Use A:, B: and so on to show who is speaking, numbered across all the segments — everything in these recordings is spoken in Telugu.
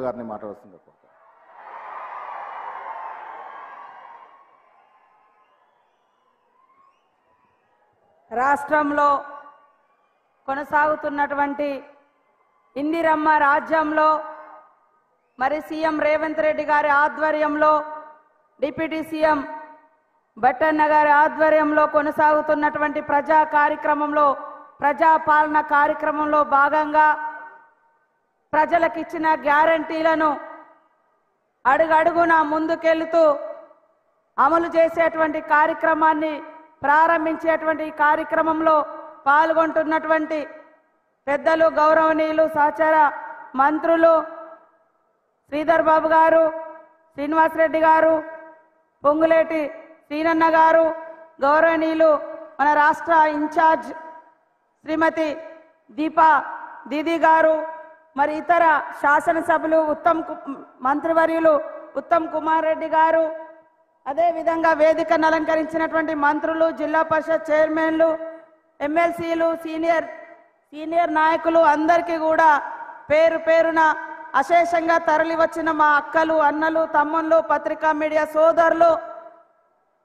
A: గారిని మాట్లాడుతుంది.
B: రాష్ట్రంలో కొనసాగుతున్నటువంటి ఇందిరమ్మ రాజ్యంలో మరి సీఎం రేవంత్ రెడ్డి గారి ఆధ్వర్యంలో డిప్యూటీ సీఎం బట్టన్న గారి ఆధ్వర్యంలో కొనసాగుతున్నటువంటి ప్రజా కార్యక్రమంలో ప్రజాపాలన కార్యక్రమంలో భాగంగా ప్రజలకు ఇచ్చిన గ్యారంటీలను అడుగడుగునా ముందుకెళ్తూ అమలు చేసేటువంటి కార్యక్రమాన్ని ప్రారంభించేటువంటి కార్యక్రమంలో పాల్గొంటున్నటువంటి పెద్దలు గౌరవనీయులు సహచర మంత్రులు శ్రీధర్ బాబు గారు, శ్రీనివాస్ రెడ్డి గారు, పొంగులేటి శ్రీనన్న గారు, గౌరవనీయులు మన రాష్ట్ర ఇన్ఛార్జ్ శ్రీమతి దీపా దీదీ గారు, మరి ఇతర శాసనసభ్యులు మంత్రివర్యులు ఉత్తమ్ కుమార్ రెడ్డి గారు, అదేవిధంగా వేదికను అలంకరించినటువంటి మంత్రులు, జిల్లా పరిషత్ చైర్మన్లు, ఎమ్మెల్సీలు, సీనియర్ నాయకులు అందరికీ కూడా పేరు పేరున అశేషంగా తరలి వచ్చిన మా అక్కలు, అన్నలు, తమ్ముళ్ళు, పత్రికా మీడియా సోదరులు,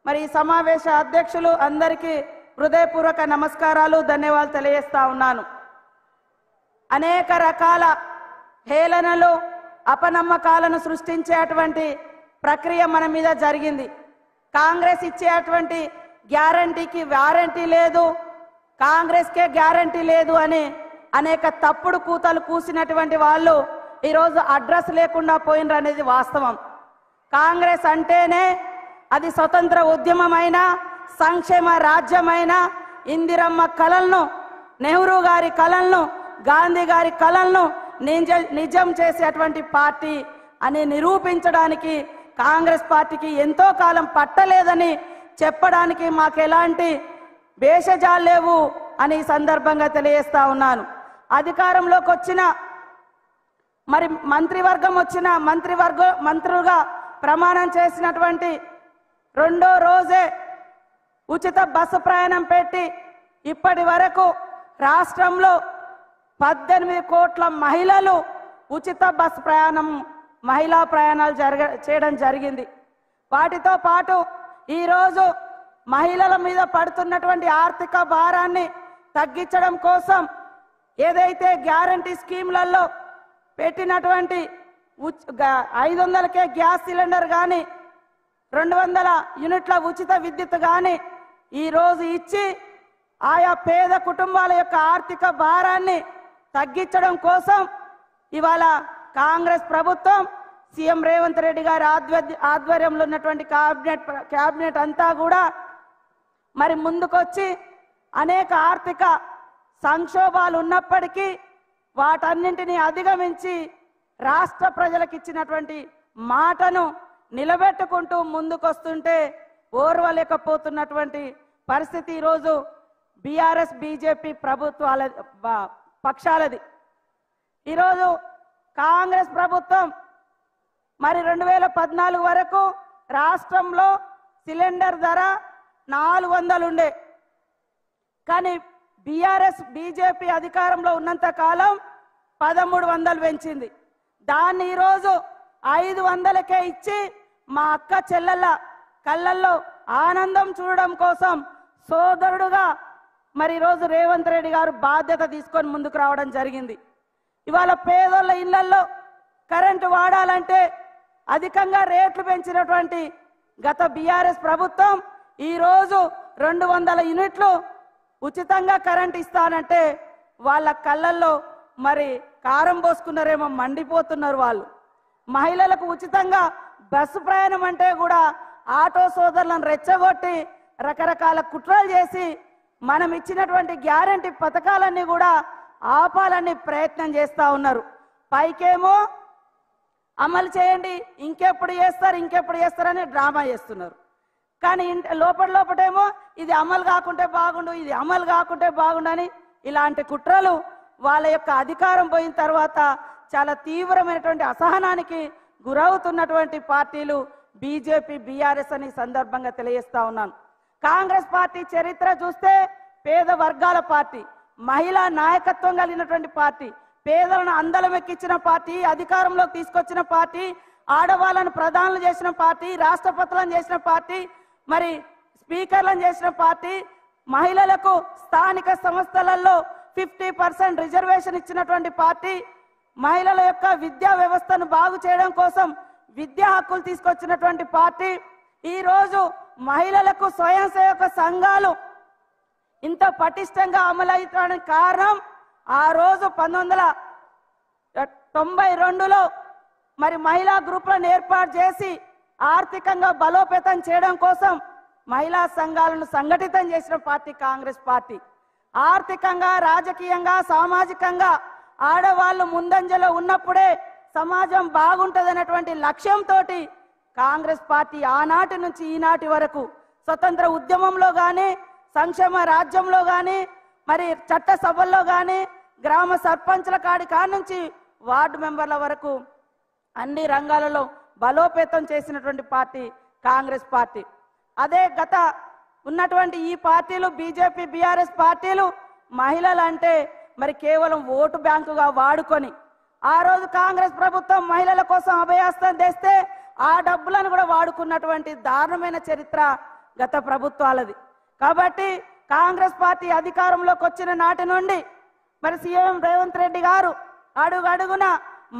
B: మరి ఈ సమావేశ అధ్యక్షులు అందరికీ హృదయపూర్వక నమస్కారాలు, ధన్యవాదాలు తెలియజేస్తా ఉన్నాను. అనేక రకాల హేళనలు, అపనమ్మకాలను సృష్టించేటువంటి ప్రక్రియ మన మీద జరిగింది. కాంగ్రెస్ ఇచ్చేటువంటి గ్యారంటీకి వారంటీ లేదు, కాంగ్రెస్కే గ్యారంటీ లేదు అని అనేక తప్పుడు కూతలు కూసినటువంటి వాళ్ళు ఈరోజు అడ్రస్ లేకుండా పోయినరు అనేది వాస్తవం. కాంగ్రెస్ అంటేనే అది స్వతంత్ర ఉద్యమమైన, సంక్షేమ రాజ్యమైన, ఇందిరమ్మ కలలను, నెహ్రూ గారి కలలను, గాంధీ గారి కలలను నిజం చేసేటువంటి పార్టీ అని నిరూపించడానికి కాంగ్రెస్ పార్టీకి ఎంతో కాలం పట్టలేదని చెప్పడానికి మాకు ఎలాంటి భేషజాలు లేవు అని ఈ సందర్భంగా తెలియజేస్తా ఉన్నాను. అధికారంలోకి వచ్చిన మరి మంత్రివర్గం వచ్చిన మంత్రులుగా ప్రమాణం చేసినటువంటి రెండో రోజే ఉచిత బస్సు ప్రయాణం పెట్టి ఇప్పటి వరకు రాష్ట్రంలో 18 కోట్ల మహిళలు ఉచిత బస్సు ప్రయాణం, మహిళా ప్రయాణాలు చేయడం జరిగింది. వాటితో పాటు ఈరోజు మహిళల మీద పడుతున్నటువంటి ఆర్థిక భారాన్ని తగ్గించడం కోసం ఏదైతే గ్యారంటీ స్కీమ్లలో పెట్టినటువంటి 500కే గ్యాస్ సిలిండర్ కానీ 200 యూనిట్ల ఉచిత విద్యుత్ కానీ ఈరోజు ఇచ్చి ఆయా పేద కుటుంబాల యొక్క ఆర్థిక భారాన్ని తగ్గించడం కోసం ఇవాళ కాంగ్రెస్ ప్రభుత్వం సీఎం రేవంత్ రెడ్డి గారి ఆధ్వర్యంలో ఉన్నటువంటి క్యాబినెట్ అంతా కూడా మరి ముందుకొచ్చి అనేక ఆర్థిక సంక్షోభాలు ఉన్నప్పటికీ వాటన్నింటినీ అధిగమించి రాష్ట్ర ప్రజలకు ఇచ్చినటువంటి మాటను నిలబెట్టుకుంటూ ముందుకొస్తుంటే ఓర్వలేకపోతున్నటువంటి పరిస్థితి ఈరోజు బీఆర్ఎస్ బీజేపీ ప్రభుత్వాల పక్షాలది. ఈరోజు కాంగ్రెస్ ప్రభుత్వం మరి 2014 వరకు రాష్ట్రంలో సిలిండర్ ధర 400 ఉండే, కానీ బీఆర్ఎస్ బీజేపీ అధికారంలో ఉన్నంత కాలం 1300 పెంచింది. దాన్ని ఈరోజు 500కే ఇచ్చి మా అక్క చెల్లెళ్ళ కళ్ళల్లో ఆనందం చూడడం కోసం సోదరుడుగా మరి ఈరోజు రేవంత్ రెడ్డి గారు బాధ్యత తీసుకొని ముందుకు రావడం జరిగింది. ఇవాళ పేదోళ్ళ ఇళ్లలో కరెంటు వాడాలంటే అధికంగా రేట్లు పెంచినటువంటి గత బీఆర్ఎస్ ప్రభుత్వం ఈరోజు 200 యూనిట్లు ఉచితంగా కరెంట్ ఇస్తానంటే వాళ్ళ కళ్ళల్లో మరి కారం పోసుకున్నారేమో, మండిపోతున్నారు వాళ్ళు. మహిళలకు ఉచితంగా బస్సు ప్రయాణం అంటే కూడా ఆటో సోదరులను రెచ్చగొట్టి రకరకాల కుట్రలు చేసి మనం ఇచ్చినటువంటి గ్యారంటీ పథకాలన్నీ కూడా ఆపాలని ప్రయత్నం చేస్తూ ఉన్నారు. పైకేమో అమలు చేయండి, ఇంకెప్పుడు చేస్తారని డ్రామా చేస్తున్నారు. కానీ లోపటేమో ఇది అమలు కాకుంటే బాగుండు, ఇది అమలు కాకుంటే బాగుండని ఇలాంటి కుట్రలు వాళ్ళ యొక్క అధికారం పోయిన తర్వాత చాలా తీవ్రమైనటువంటి అసహనానికి గురవుతున్నటువంటి పార్టీలు బీజేపీ, బీఆర్ఎస్ అని సందర్భంగా తెలియజేస్తా ఉన్నాను. కాంగ్రెస్ పార్టీ చరిత్ర చూస్తే పేద వర్గాల పార్టీ, మహిళా నాయకత్వం కలిగినటువంటి పార్టీ, పేదలను అందలం ఎక్కించిన పార్టీ, అధికారంలోకి తీసుకొచ్చిన పార్టీ, ఆడవాళ్ళను ప్రధానులు చేసిన పార్టీ, రాష్ట్రపతులను చేసిన పార్టీ, మరి స్పీకర్లను చేసిన పార్టీ, మహిళలకు స్థానిక సంస్థలలో 50% రిజర్వేషన్ ఇచ్చినటువంటి పార్టీ, మహిళల యొక్క విద్యా వ్యవస్థను బాగు చేయడం కోసం విద్యా హక్కులు తీసుకొచ్చినటువంటి పార్టీ. ఈ రోజు మహిళలకు స్వయం సేవక సంఘాలు ఇంత పటిష్టంగా అమలవుతానికి కారణం ఆ రోజు 1992లో మరి మహిళా గ్రూపులను ఏర్పాటు చేసి ఆర్థికంగా బలోపేతం చేయడం కోసం మహిళా సంఘాలను సంఘటితం చేసిన పార్టీ కాంగ్రెస్ పార్టీ. ఆర్థికంగా, రాజకీయంగా, సామాజికంగా ఆడవాళ్ళు ముందంజలో ఉన్నప్పుడే సమాజం బాగుంటదనేటువంటి లక్ష్యంతో కాంగ్రెస్ పార్టీ ఆనాటి నుంచి ఈనాటి వరకు స్వతంత్ర ఉద్యమంలో కానీ, సంక్షేమ రాజ్యంలో కానీ, మరి చట్ట సభల్లో కానీ, గ్రామ సర్పంచ్ల కాడి నుంచి వార్డు మెంబర్ల వరకు అన్ని రంగాలలో బలోపేతం చేసినటువంటి పార్టీ కాంగ్రెస్ పార్టీ. అదే గత ఉన్నటువంటి ఈ పార్టీలు, బీజేపీ, బీఆర్ఎస్ పార్టీలు మహిళలు అంటే మరి కేవలం ఓటు బ్యాంకుగా వాడుకొని, ఆ రోజు కాంగ్రెస్ ప్రభుత్వం మహిళల కోసం అభయాస్తం తెస్తే ఆ డబ్బులను కూడా వాడుకున్నటువంటి దారుణమైన చరిత్ర గత ప్రభుత్వాలది. కాబట్టి కాంగ్రెస్ పార్టీ అధికారంలోకి వచ్చిన నాటి నుండి మరి సీఎం రేవంత్ రెడ్డి గారు అడుగడుగున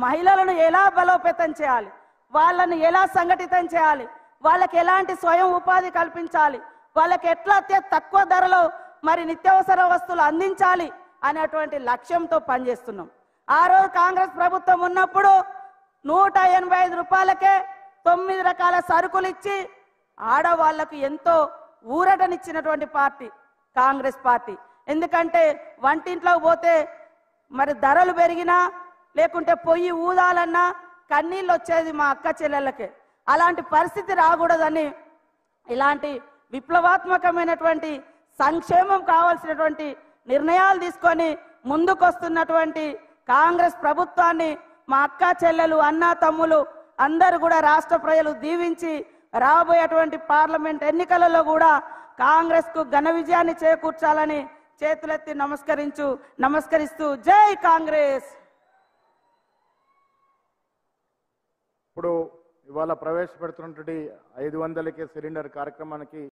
B: మహిళలను ఎలా బలోపేతం చేయాలి, వాళ్ళను ఎలా సంఘటితం చేయాలి, వాళ్ళకి ఎలాంటి స్వయం ఉపాధి కల్పించాలి, వాళ్ళకి ఎట్లా తక్కువ ధరలో మరి నిత్యావసర వస్తువులు అందించాలి అనేటువంటి లక్ష్యంతో పనిచేస్తున్నాం. ఆ రోజు కాంగ్రెస్ ప్రభుత్వం ఉన్నప్పుడు 185 రూపాయలకే 9 రకాల సరుకులు ఇచ్చి ఆడవాళ్లకు ఎంతో ఊరటనిచ్చినటువంటి పార్టీ కాంగ్రెస్ పార్టీ. ఎందుకంటే వంటింట్లో పోతే మరి ధరలు పెరిగినా, లేకుంటే పొయ్యి ఊదాలన్నా కన్నీళ్ళు వచ్చేది మా అక్క చెల్లెళ్ళకే. అలాంటి పరిస్థితి రాకూడదని ఇలాంటి విప్లవాత్మకమైనటువంటి సంక్షేమం కావాల్సినటువంటి నిర్ణయాలు తీసుకొని ముందుకొస్తున్నటువంటి కాంగ్రెస్ ప్రభుత్వాన్ని మా అక్క చెల్లెలు, అన్న తమ్ములు అందరూ కూడా రాష్ట్ర ప్రజలు దీవించి రాబోయేటువంటి పార్లమెంట్ ఎన్నికలలో కూడా కాంగ్రెస్ కు ఘన విజయాన్ని చేకూర్చాలని చేతులెత్తి నమస్కరిస్తూ జై కాంగ్రెస్.
A: ఇప్పుడు ఇవాళ ప్రవేశపెడుతున్నటువంటి 500కే సిలిండర్ కార్యక్రమానికి